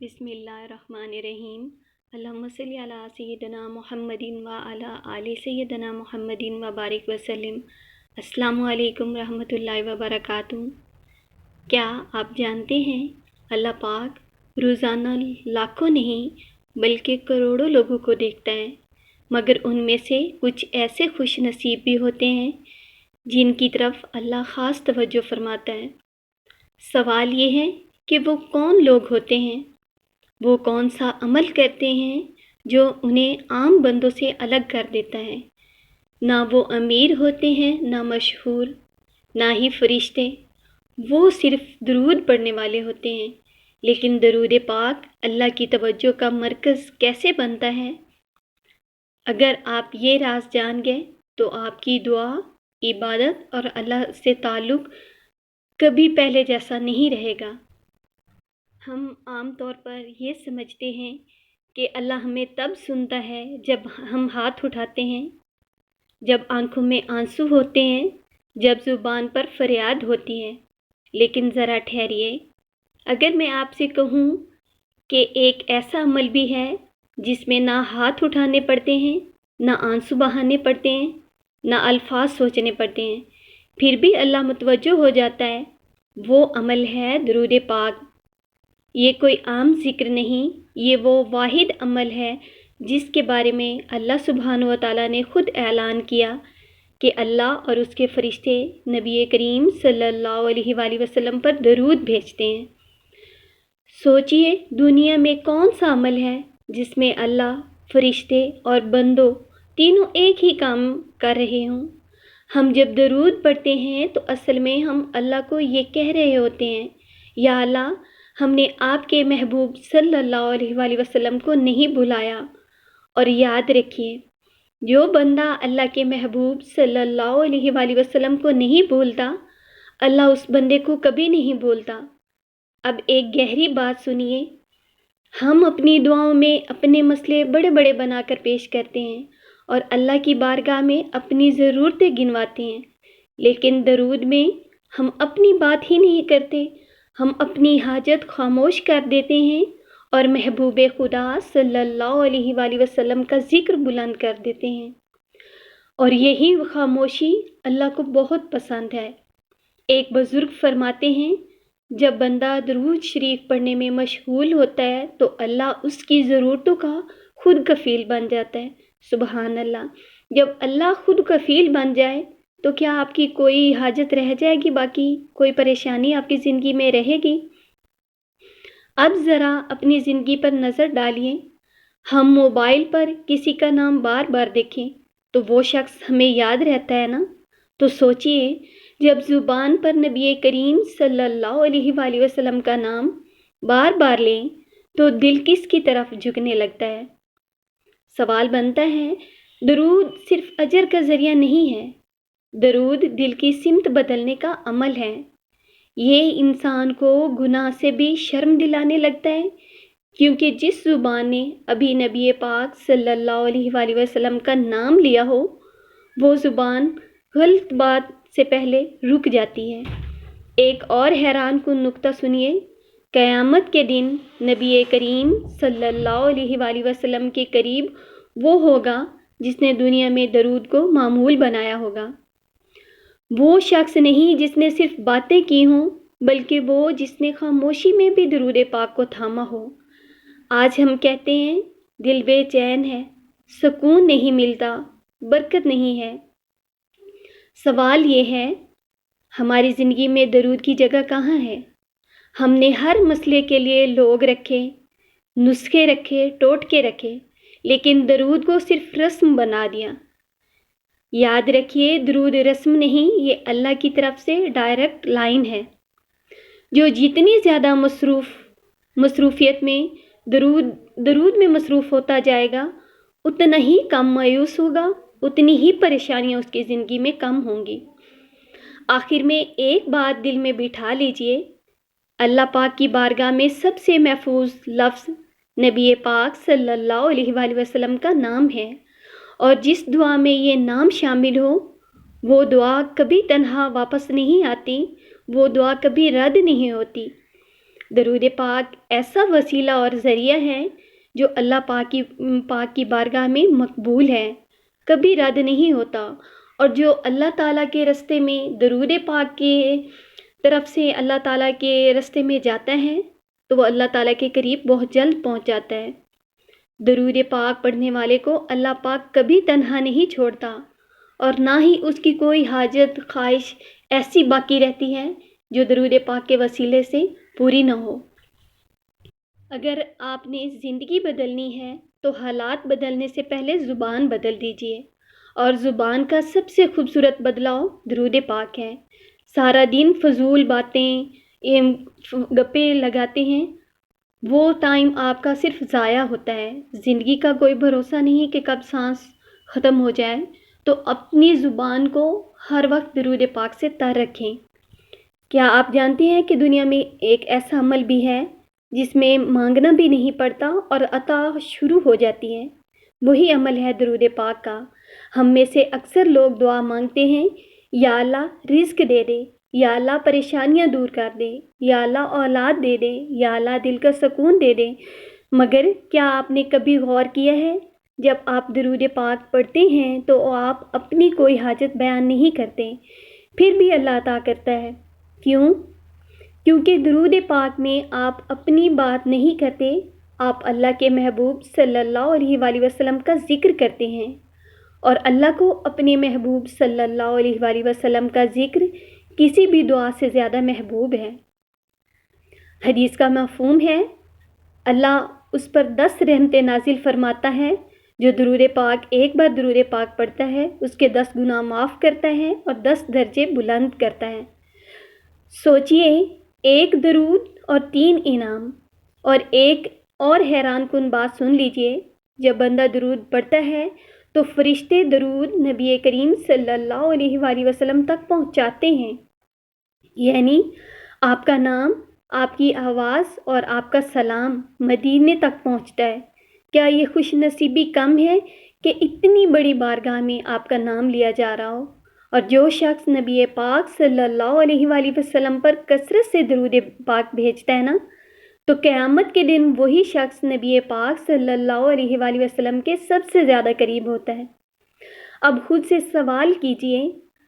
بسم اللہ الرحمن الرحیم۔ اللہم صلی علی سیدنا محمد و علی آل سیدنا محمد و بارک وسلم۔ السلام علیکم ورحمۃ اللہ وبرکاتہ۔ کیا آپ جانتے ہیں اللہ پاک روزانہ لاکھوں نہیں بلکہ کروڑوں لوگوں کو دیکھتا ہے، مگر ان میں سے کچھ ایسے خوش نصیب بھی ہوتے ہیں جن کی طرف اللہ خاص توجہ فرماتا ہے۔ سوال یہ ہے کہ وہ کون لوگ ہوتے ہیں، وہ کون سا عمل کرتے ہیں جو انہیں عام بندوں سے الگ کر دیتا ہے۔ نہ وہ امیر ہوتے ہیں، نہ مشہور، نہ ہی فرشتے، وہ صرف درود پڑھنے والے ہوتے ہیں۔ لیکن درود پاک اللہ کی توجہ کا مرکز کیسے بنتا ہے؟ اگر آپ یہ راز جان گئے تو آپ کی دعا، عبادت اور اللہ سے تعلق کبھی پہلے جیسا نہیں رہے گا۔ ہم عام طور پر یہ سمجھتے ہیں کہ اللہ ہمیں تب سنتا ہے جب ہم ہاتھ اٹھاتے ہیں، جب آنکھوں میں آنسو ہوتے ہیں، جب زبان پر فریاد ہوتی ہے۔ لیکن ذرا ٹھہریے، اگر میں آپ سے کہوں کہ ایک ایسا عمل بھی ہے جس میں نہ ہاتھ اٹھانے پڑتے ہیں، نہ آنسو بہانے پڑتے ہیں، نہ الفاظ سوچنے پڑتے ہیں، پھر بھی اللہ متوجہ ہو جاتا ہے، وہ عمل ہے درود پاک۔ یہ کوئی عام ذکر نہیں، یہ وہ واحد عمل ہے جس کے بارے میں اللہ سبحانہ و تعالیٰ نے خود اعلان کیا کہ اللہ اور اس کے فرشتے نبی کریم صلی اللہ علیہ وآلہ وسلم پر درود بھیجتے ہیں۔ سوچئے، دنیا میں کون سا عمل ہے جس میں اللہ، فرشتے اور بندوں تینوں ایک ہی کام کر رہے ہوں؟ ہم جب درود پڑھتے ہیں تو اصل میں ہم اللہ کو یہ کہہ رہے ہوتے ہیں، یا اللہ، ہم نے آپ کے محبوب صلی اللہ علیہ وآلہ وسلم کو نہیں بھلایا۔ اور یاد رکھیے، جو بندہ اللہ کے محبوب صلی اللہ علیہ وآلہ وسلم کو نہیں بھولتا، اللہ اس بندے کو کبھی نہیں بھولتا۔ اب ایک گہری بات سنیے، ہم اپنی دعاؤں میں اپنے مسئلے بڑے بڑے بنا کر پیش کرتے ہیں اور اللہ کی بارگاہ میں اپنی ضرورتیں گنواتے ہیں، لیکن درود میں ہم اپنی بات ہی نہیں کرتے، ہم اپنی حاجت خاموش کر دیتے ہیں اور محبوب خدا صلی اللہ علیہ وآلہ وسلم کا ذکر بلند کر دیتے ہیں، اور یہی خاموشی اللہ کو بہت پسند ہے۔ ایک بزرگ فرماتے ہیں، جب بندہ درود شریف پڑھنے میں مشغول ہوتا ہے تو اللہ اس کی ضرورتوں کا خود کفیل بن جاتا ہے۔ سبحان اللہ! جب اللہ خود کفیل بن جائے تو کیا آپ کی کوئی حاجت رہ جائے گی؟ باقی کوئی پریشانی آپ کی زندگی میں رہے گی؟ اب ذرا اپنی زندگی پر نظر ڈالیے، ہم موبائل پر کسی کا نام بار بار دیکھیں تو وہ شخص ہمیں یاد رہتا ہے نا؟ تو سوچئے، جب زبان پر نبی کریم صلی اللہ علیہ وآلہ وسلم کا نام بار بار لیں تو دل کس کی طرف جھکنے لگتا ہے؟ سوال بنتا ہے، درود صرف اجر کا ذریعہ نہیں ہے، درود دل کی سمت بدلنے کا عمل ہے۔ یہ انسان کو گناہ سے بھی شرم دلانے لگتا ہے، کیونکہ جس زبان نے ابھی نبی پاک صلی اللہ علیہ وآلہ وسلم کا نام لیا ہو، وہ زبان غلط بات سے پہلے رک جاتی ہے۔ ایک اور حیران کن نکتہ سنیے، قیامت کے دن نبی کریم صلی اللہ علیہ وآلہ وسلم کے قریب وہ ہوگا جس نے دنیا میں درود کو معمول بنایا ہوگا۔ وہ شخص نہیں جس نے صرف باتیں کی ہوں، بلکہ وہ جس نے خاموشی میں بھی درود پاک کو تھاما ہو۔ آج ہم کہتے ہیں دل بے چین ہے، سکون نہیں ملتا، برکت نہیں ہے۔ سوال یہ ہے، ہماری زندگی میں درود کی جگہ کہاں ہے؟ ہم نے ہر مسئلے کے لیے لوگ رکھے، نسخے رکھے، ٹوٹکے رکھے، لیکن درود کو صرف رسم بنا دیا۔ یاد رکھیے، درود رسم نہیں، یہ اللہ کی طرف سے ڈائریکٹ لائن ہے۔ جو جتنی زیادہ مصروفیت میں درود میں مصروف ہوتا جائے گا، اتنا ہی کم مایوس ہوگا، اتنی ہی پریشانیاں اس کی زندگی میں کم ہوں گی۔ آخر میں ایک بات دل میں بٹھا لیجئے، اللہ پاک کی بارگاہ میں سب سے محفوظ لفظ نبی پاک صلی اللہ علیہ وآلہ وسلم کا نام ہے، اور جس دعا میں یہ نام شامل ہو، وہ دعا کبھی تنہا واپس نہیں آتی، وہ دعا کبھی رد نہیں ہوتی۔ درود پاک ایسا وسیلہ اور ذریعہ ہے جو اللہ پاک کی بارگاہ میں مقبول ہے، کبھی رد نہیں ہوتا، اور جو اللہ تعالیٰ کے راستے میں درود پاک کے طرف سے اللہ تعالیٰ کے راستے میں جاتا ہے تو وہ اللہ تعالیٰ کے قریب بہت جلد پہنچ جاتا ہے۔ درود پاک پڑھنے والے کو اللہ پاک کبھی تنہا نہیں چھوڑتا، اور نہ ہی اس کی کوئی حاجت خواہش ایسی باقی رہتی ہے جو درود پاک کے وسیلے سے پوری نہ ہو۔ اگر آپ نے زندگی بدلنی ہے تو حالات بدلنے سے پہلے زبان بدل دیجیے، اور زبان کا سب سے خوبصورت بدلاؤ درود پاک ہے۔ سارا دن فضول باتیں گپے لگاتے ہیں، وہ ٹائم آپ کا صرف ضائع ہوتا ہے۔ زندگی کا کوئی بھروسہ نہیں کہ کب سانس ختم ہو جائے، تو اپنی زبان کو ہر وقت درود پاک سے تر رکھیں۔ کیا آپ جانتے ہیں کہ دنیا میں ایک ایسا عمل بھی ہے جس میں مانگنا بھی نہیں پڑتا اور عطا شروع ہو جاتی ہے؟ وہی عمل ہے درود پاک کا۔ ہم میں سے اکثر لوگ دعا مانگتے ہیں، یا اللہ رزق دے دے، یا اللہ پریشانیاں دور کر دے، یا اللہ اولاد دے دے، یا اللہ دل کا سکون دے دے، مگر کیا آپ نے کبھی غور کیا ہے جب آپ درود پاک پڑھتے ہیں تو آپ اپنی کوئی حاجت بیان نہیں کرتے، پھر بھی اللہ عطا کرتا ہے؟ کیوں؟ کیونکہ درود پاک میں آپ اپنی بات نہیں کرتے، آپ اللہ کے محبوب صلی اللہ علیہ وآلہ وسلم کا ذکر کرتے ہیں، اور اللہ کو اپنے محبوب صلی اللہ علیہ وآلہ وسلم کا ذکر کسی بھی دعا سے زیادہ محبوب ہے۔ حدیث کا مفہوم ہے، اللہ اس پر 10 رحمتیں نازل فرماتا ہے۔ جو درود پاک ایک بار درود پاک پڑھتا ہے اس کے 10 گناہ معاف کرتا ہے اور 10 درجے بلند کرتا ہے۔ سوچئے، ایک درود اور 3 انعام۔ اور ایک اور حیران کن بات سن لیجئے، جب بندہ درود پڑھتا ہے تو فرشتے درود نبی کریم صلی اللہ علیہ وآلہ وسلم تک پہنچاتے ہیں، یعنی آپ کا نام، آپ کی آواز اور آپ کا سلام مدینے تک پہنچتا ہے۔ کیا یہ خوش نصیبی کم ہے کہ اتنی بڑی بارگاہ میں آپ کا نام لیا جا رہا ہو؟ اور جو شخص نبی پاک صلی اللہ علیہ وآلہ وسلم پر کثرت سے درود پاک بھیجتا ہے نا، تو قیامت کے دن وہی شخص نبی پاک صلی اللہ علیہ وآلہ وسلم کے سب سے زیادہ قریب ہوتا ہے۔ اب خود سے سوال کیجئے،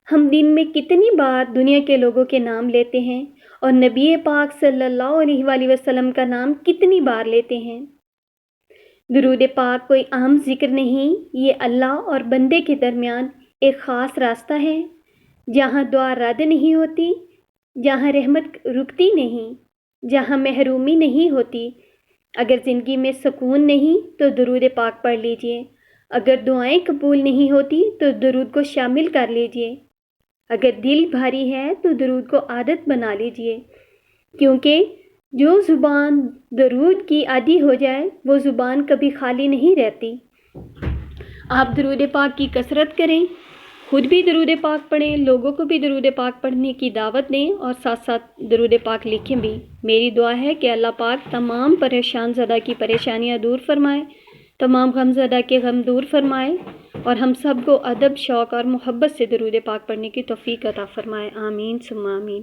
ہم دن میں کتنی بار دنیا کے لوگوں کے نام لیتے ہیں، اور نبی پاک صلی اللہ علیہ وآلہ وسلم کا نام کتنی بار لیتے ہیں؟ درود پاک کوئی عام ذکر نہیں، یہ اللہ اور بندے کے درمیان ایک خاص راستہ ہے، جہاں دعا رد نہیں ہوتی، جہاں رحمت رکتی نہیں، جہاں محرومی نہیں ہوتی۔ اگر زندگی میں سکون نہیں تو درود پاک پڑھ لیجئے، اگر دعائیں قبول نہیں ہوتی تو درود کو شامل کر لیجئے، اگر دل بھاری ہے تو درود کو عادت بنا لیجئے، کیونکہ جو زبان درود کی عادی ہو جائے وہ زبان کبھی خالی نہیں رہتی۔ آپ درود پاک کی کثرت کریں، خود بھی درود پاک پڑھیں، لوگوں کو بھی درود پاک پڑھنے کی دعوت دیں، اور ساتھ ساتھ درود پاک لکھیں بھی۔ میری دعا ہے کہ اللہ پاک تمام پریشان زدہ کی پریشانیاں دور فرمائے، تمام غم زدہ کے غم دور فرمائے، اور ہم سب کو ادب، شوق اور محبت سے درود پاک پڑھنے کی توفیق عطا فرمائے۔ آمین ثم آمین۔